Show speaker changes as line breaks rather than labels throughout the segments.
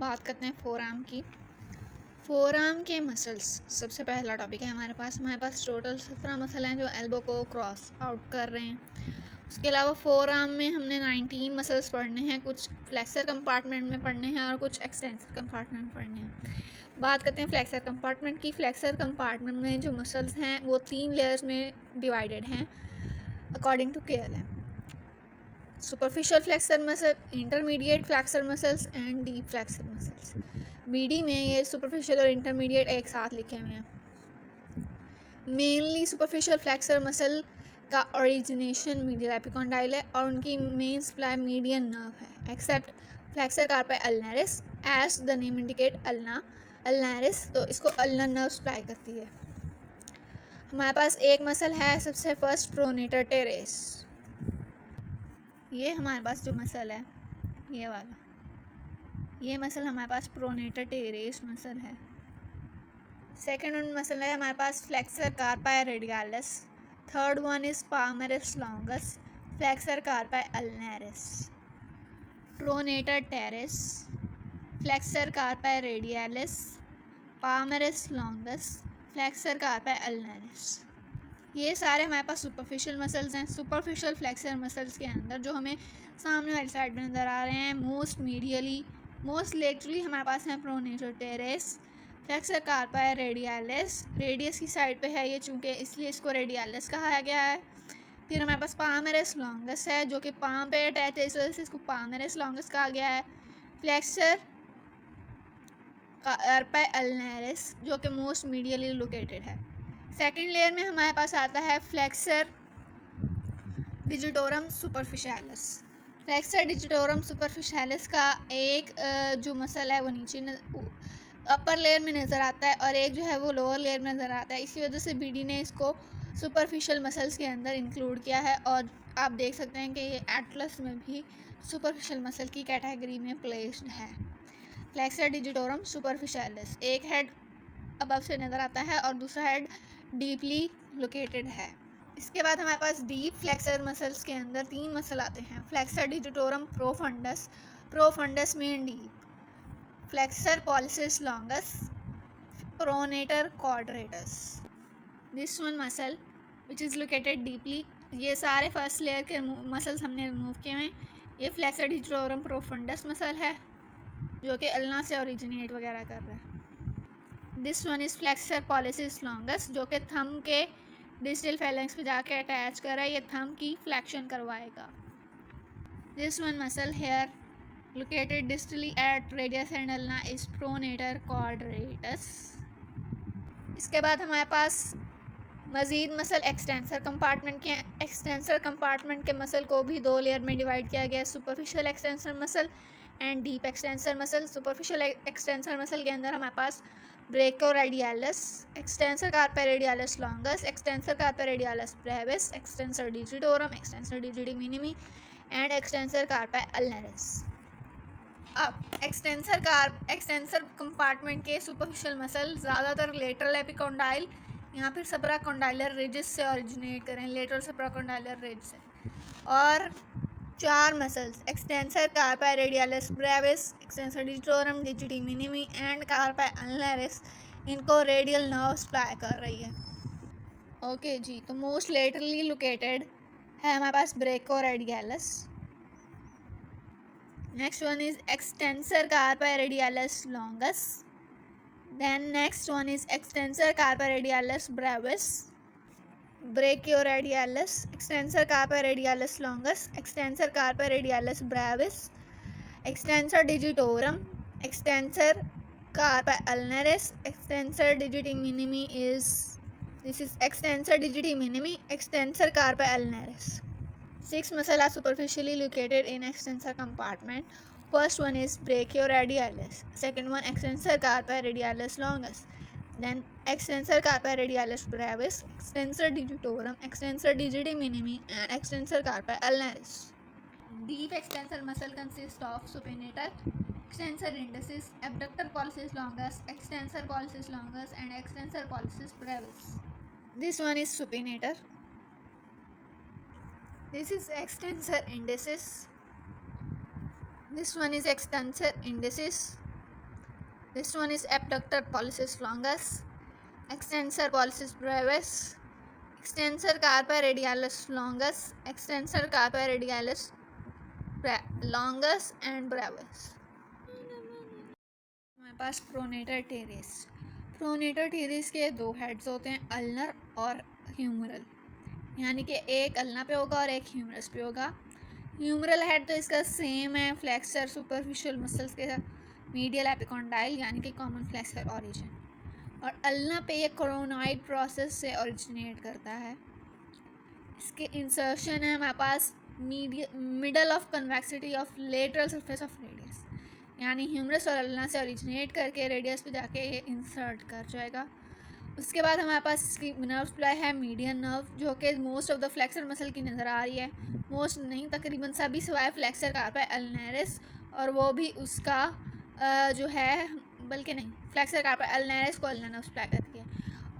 बात करते हैं फोर आर्म की। फोर आर्म के मसल्स सबसे पहला टॉपिक है हमारे पास टोटल 17 मसल हैं जो एल्बो को क्रॉस आउट कर रहे हैं। उसके अलावा फोर आर्म में हमने 19 मसल्स पढ़ने हैं, कुछ फ्लेक्सर कंपार्टमेंट में पढ़ने हैं और कुछ एक्सटेंसर कंपार्टमेंट में पढ़ने हैं। बात करते हैं फ्लेक्सर कंपार्टमेंट की। फ्लेक्सर कंपार्टमेंट में जो मसल्स हैं वो 3 लेयर्स में डिवाइडेड हैं according to KLM। Superficial flexor muscle, intermediate flexor muscles and deep flexor muscles. BD में ये सुपरफिशियल और इंटरमीडिएट एक साथ लिखे हुए हैं। मेनली सुपरफिशियल फ्लेक्सर मसल का ओरिजिनेशन मीडियल एपिकॉन्डाइल है और उनकी मेन सप्लाई मीडियन नर्व है, except flexor carpi ulnaris as the name indicate ulnaris, तो इसको अल्नर नर्व सप्लाई करती है। हमारे पास एक मसल है सबसे फर्स्ट प्रोनेटर टेरेस। ये हमारे पास जो मसल है ये वाला, ये मसल हमारे पास प्रोनेटर टेरेस मसल है। सेकेंड मसल है हमारे पास flexor carpi radialis. Third one is palmaris longus, flexor carpi ulnaris. Pronator teres, flexor carpi radialis, palmaris longus, flexor carpi ulnaris. ये सारे हमारे पास सुपरफिशियल मसल्स हैं। सुपरफिशियल फ्लेक्सर मसल्स के अंदर जो हमें सामने वाली साइड में नज़र आ रहे हैं, मोस्ट मीडियली मोस्ट लेटरली हमारे पास है pronator teres, flexor carpi radialis, radius की साइड पे है ये चूँकि इसलिए इसको रेडियालिस कहा गया है। फिर हमारे पास पाल्मरिस लॉन्गस है जो कि पाम पे अटैच है, इस वजह से इसको पाल्मरिस लॉन्गस कहा गया है। फ्लेक्सर कार्पाई अल्नारिस जो कि मोस्ट मीडियली लोकेटेड है। सेकेंड लेयर में हमारे पास आता है flexor digitorum superficialis. Flexor digitorum superficialis का एक जो मसल है वो नीचे अपर लेयर में नज़र आता है और एक जो है वो लोअर लेयर में नज़र आता है। इसी वजह से BD ने इसको सुपरफिशियल मसल्स के अंदर इंक्लूड किया है और आप देख सकते हैं कि ये एटलस में भी सुपरफिशियल मसल की कैटेगरी में प्लेस्ड है। फ्लेक्सर डिजिटोरम सुपरफिशियलिस, एक हेड अबव से नज़र आता है और दूसरा हेड डीपली लोकेटेड है। इसके बाद हमारे पास डीप फ्लेक्सर मसल्स के अंदर 3 मसल आते हैं। फ्लेक्सर डिजिटोरम प्रोफंडस, प्रोफंडस में deep, flexor pollicis longus, pronator quadratus. This one muscle which is located deeply, ये सारे फर्स्ट लेयर के मसल्स हमने रिमूव किए हैं। ये फ्लेक्सर डिजिटोरम प्रोफंडस मसल है जो कि अल्ना से ओरिजिनेट वगैरह कर रहा है। This one is flexor pollicis longus जो कि थंब के डिजिटल फैलेंक्स पे जाके अटैच कर रहा है, ये थंब की फ्लेक्शन करवाएगा। This one muscle here located distally at radius and ulna is pronator quadratus. इसके बाद हमारे पास मज़ीद मसल एक्सटेंसर कंपार्टमेंट के मसल को भी 2 लेयर में डिवाइड किया गया है, superficial extensor muscle and deep extensor muscle. Superficial extensor muscle के अंदर हमारे पास brachioradialis, extensor carpi radialis longus, extensor carpi radialis brevis, extensor digitorum, extensor digiti minimi and extensor carpi ulnaris. अब एक्सटेंसर कंपार्टमेंट के superficial muscle ज़्यादातर lateral epicondyle या फिर सप्राकॉन्डाइलर ridges से ओरिजिनेट करें, लेटरल सप्राकॉन्डाइलर रिज से। और 4 muscles extensor carpi radialis brevis, extensor digitorum, डिजिटी minimi and कार्पाई अल्नारिस, इनको रेडियल नर्व सप्लाई कर रही है। ओके जी, तो मोस्ट लेटरली लोकेटेड है हमारे पास ब्रेकोरेडियालिस। Next one is extensor carpi radialis longus. Then next one is extensor carpi radialis brevis, brachioradialis, extensor carpi radialis longus, extensor carpi radialis brevis, extensor digitorum, extensor carpi ulnaris, extensor digiti minimi is, this is extensor digiti minimi, extensor carpi ulnaris. 6 muscles are superficially located in extensor compartment. First one is brachioradialis. Second one extensor carpi radialis longus. Then extensor carpi radialis brevis, extensor digitorum, extensor digiti minimi, and extensor carpi ulnaris. Deep extensor muscle consists of supinator, extensor indicis, abductor pollicis longus, extensor pollicis longus, and extensor pollicis brevis. This one is supinator. This is extensor indicis. This one is extensor indicis. This one is abductor pollicis longus, extensor pollicis brevis, extensor carpi radialis longus, extensor carpi radialis longus and brevis. हमारे पास pronator terrace. Pronator terrace के दो heads होते हैं, ulnar और humoral, यानी कि एक अल्ना पे होगा और एक ह्यूमरस पे होगा। ह्यूमरल हेड तो इसका सेम है, फ्लेक्सर सुपरफिशियल मसल्स के साथ, मीडियल एपिकॉन्डाइल यानी कि कॉमन फ्लेक्सर ओरिजिन, और अल्ना पे ये कोरोनॉइड प्रोसेस से ओरिजिनेट करता है। इसके इंसर्शन है हमारे पास middle of convexity of lateral surface of radius, यानी ह्यूमरस और अल्ना से ओरिजिनेट करके रेडियस पे जाके ये इंसर्ट कर जाएगा। उसके बाद हमारे पास इसकी नर्व सप्लाई है मीडियन नर्व, जो कि most of the flexor muscle की नज़र आ रही है, मोस्ट नहीं तकरीबन सभी सिवाय फ्लेक्सर कार्पा अल्नरिस, और वो भी उसका जो है, बल्कि नहीं, फ्लेक्सर कार्पा अल्नरिस को अल्ना नर्व सप्लाई करती है।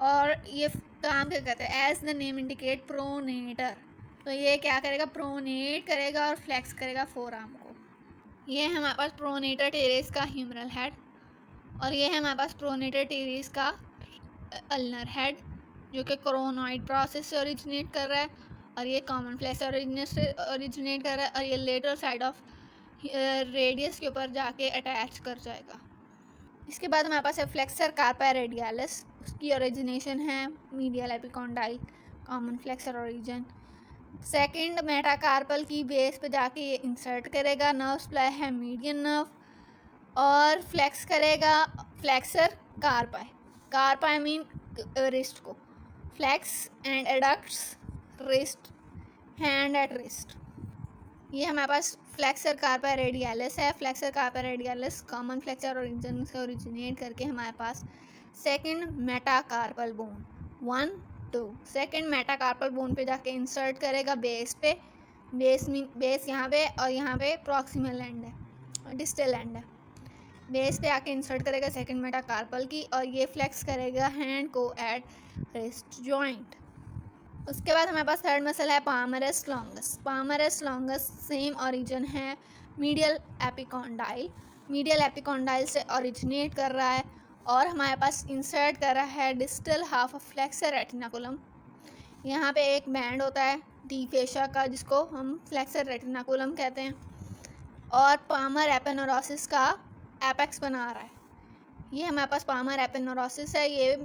और ये काम क्या करता है, as the name indicate pronator, तो ये क्या करेगा, प्रोनेट करेगा और फ्लेक्स करेगा फोर आर्म को। ये है हमारे पास प्रोनेटर टेरेस का ह्यूमरल हेड, और ये है हमारे पास प्रोनेटर टेरेस का अल्नर हेड, जो कि कोरोनॉइड प्रोसेस से ओरिजिनेट कर रहा है, और ये कॉमन फ्लेक्स से ओरिजिनेट कर रहा है, और ये लेटरल साइड ऑफ रेडियस के ऊपर जाके अटैच कर जाएगा। इसके बाद हमारे पास है फ्लेक्सर कार्पा रेडियालिस, उसकी ओरिजिनेशन है medial epicondyle, common flexor origin. Second metacarpal की बेस पे जाके ये इंसर्ट करेगा, नर्व सप्लाई है मीडियन नर्व, और फ्लेक्स करेगा flexor carpi, carpi mean wrist को, flex and adducts wrist, hand at wrist. ये हमारे पास फ्लेक्सर कार्पा रेडियालिस है। Flexor carpi radialis common flexor origin से ओरिजिनेट करके हमारे पास second metacarpal bone 1 2 second metacarpal bone पे जाके इंसर्ट करेगा बेस पे, बेस यहाँ पे, और यहाँ पे प्रॉक्सिमल एंड है, डिस्टल एंड है, बेस पे आके इंसर्ट करेगा सेकंड मेटाकार्पल की, और ये फ्लेक्स करेगा हैंड को एट रिस्ट जॉइंट। उसके बाद हमारे पास थर्ड मसल है पामरस लॉन्गस। पामरस लॉन्गस सेम ओरिजिन है मीडियल एपिकॉन्डाइल, मीडियल एपिकॉन्डाइल से ओरिजिनेट कर रहा है, और हमारे पास इंसर्ट कर रहा है distal half of flexor retinaculum. यहाँ पे एक बैंड होता है डी फेशा का, जिसको हम फ्लेक्सर रेटिनाकुलम कहते हैं, और पामर एपेनोरोसिस का एपेक्स बना रहा है। ये हमारे पास पामर एपेनोरोसिस है, ये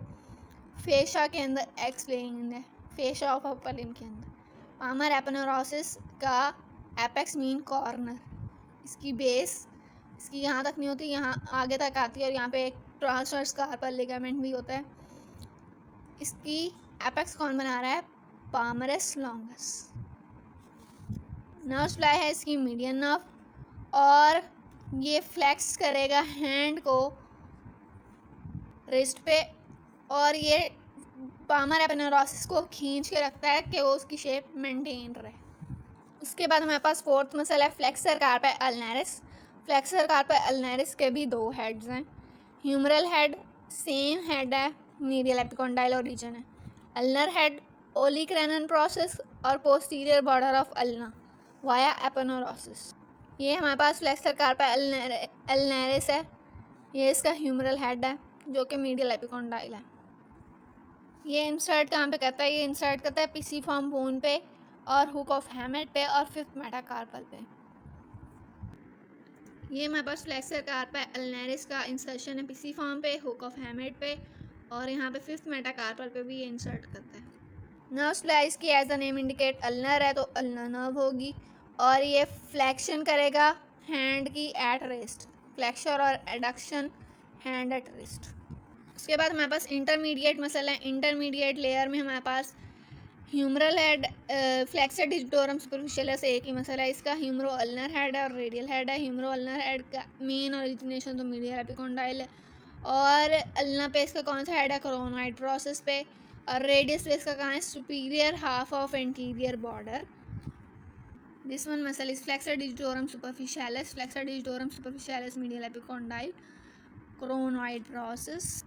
फेशा के अंदर एक्सप्लेन है, फेशा ऑफ अपर लिम्ब के अंदर। पामर एपेनोरोसिस का एपेक्स मीन कॉर्नर, इसकी बेस इसकी यहाँ तक नहीं होती, यहाँ आगे तक आती है, और यहाँ पे एक ट्रांसवर्स कार्पल लिगामेंट भी होता है। इसकी एपेक्स कौन बना रहा है, पामरस लॉन्गस। नर्व सप्लाई है इसकी मीडियन नर्व, और ये फ्लेक्स करेगा हैंड को रिस्ट पे, और ये पामर एपेनोरोसिस को खींच के रखता है कि वो उसकी शेप मेंटेन रहे। उसके बाद हमारे पास फोर्थ मसल है flexor carpi ulnaris. Flexor carpi ulnaris के भी दो हेड्स हैं, ह्यूमरल हेड सेम हेड है, मीडियल एपिकॉन्डाइल ओरिजिन है। अल्नर हेड ओलिक्रैनन प्रोसेस और posterior border of ulna via aponeurosis. ये हमारे पास फ्लेक्सर कार्पा अल्नरिस है, ये इसका ह्यूमरल हेड है, जो कि मीडियल एपिकॉन्डाइल है। ये इंसर्ट कहाँ पे करता है, ये इंसर्ट करता है पिसीफॉर्म बोन पे और हुक ऑफ हैमेट पे और फिफ्थ मेटाकार्पल पे। ये हमारे पास फ्लेक्सर कार्पा अल्नरिस का इंसर्शन है पिसीफॉर्म पे, हुक ऑफ हैमेट पे, और यहाँ पे फिफ्थ मेटाकार्पल पे भी ये इंसर्ट करता है। नर्व सप्लाई की as the name indicate ulnar है, तो अल्नर नर्व होगी, और ये फ्लेक्शन करेगा हैंड की एट रिस्ट, फ्लेक्शर और एडक्शन हैंड एट रिस्ट। उसके बाद हमारे पास इंटरमीडिएट मसल है। इंटरमीडिएट लेयर में हमारे पास humeral head, flexor digitorum superficialis एक ही मसल है, इसका ह्यूमरो अल्नर हेड है और रेडियल हेड है। ह्यूमरो अल्नर हेड का मेन ओरिजिनेशन तो मीडियल एपिकॉन्डाइल है, और अल्ना पे इसका कौन सा हेड है, कोरोनॉइड प्रोसेस पे, और रेडियस पे इसका कहाँ है, superior half of anterior border. This one muscle is flexor digitorum superficialis, flexor digitorum superficialis medial epicondyle, coronoid process.